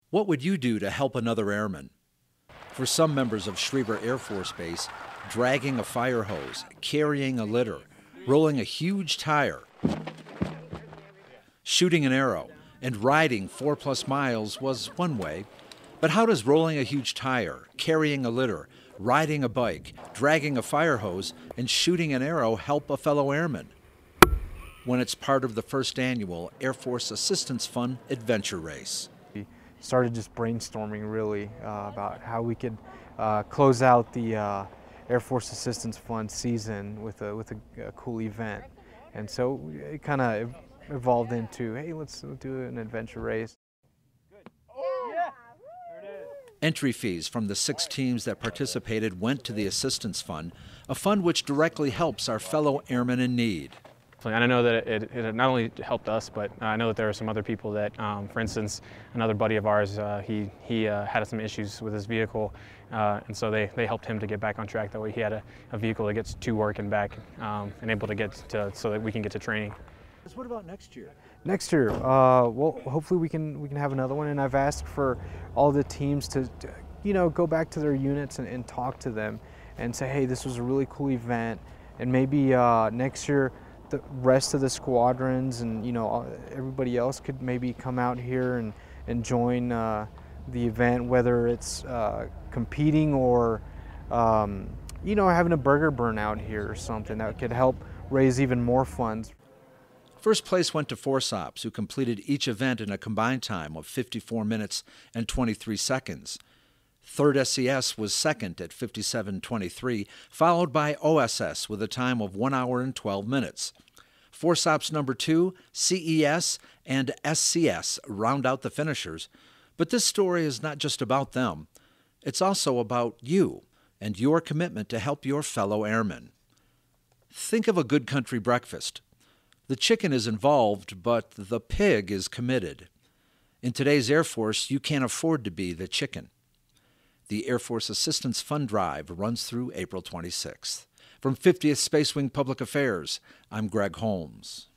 What would you do to help another airman? For some members of Schriever Air Force Base, dragging a fire hose, carrying a litter, rolling a huge tire, shooting an arrow, and riding 4+ miles was one way. But how does rolling a huge tire, carrying a litter, riding a bike, dragging a fire hose, and shooting an arrow help a fellow airman? When it's part of the first annual Air Force Assistance Fund Adventure Race. We started just brainstorming really about how we could close out the Air Force Assistance Fund season with a cool event. And so it kind of evolved into, hey, let's do an adventure race. Entry fees from the 6 teams that participated went to the Assistance Fund, a fund which directly helps our fellow airmen in need. And I know that it not only helped us, but I know that there are some other people that, for instance, another buddy of ours, he had some issues with his vehicle, and so they helped him to get back on track. That way he had a vehicle that gets to work and back, and able to get to, so that we can get to training. What about next year? Next year, well, hopefully we can have another one, and I've asked for all the teams to go back to their units and talk to them and say, hey, this was a really cool event, and maybe next year the rest of the squadrons and everybody else could maybe come out here and join the event, whether it's competing or having a burger burn out here or something that could help raise even more funds. First place went to FORSOPs, who completed each event in a combined time of 54 minutes and 23 seconds. Third SES was second at 57:23, followed by OSS with a time of 1 hour and 12 minutes. FORSOPs number 2, CES, and SCS round out the finishers. But this story is not just about them. It's also about you and your commitment to help your fellow airmen. Think of a good country breakfast. The chicken is involved, but the pig is committed. In today's Air Force, you can't afford to be the chicken. The Air Force Assistance Fund Drive runs through April 26th. From 50th Space Wing Public Affairs, I'm Greg Holmes.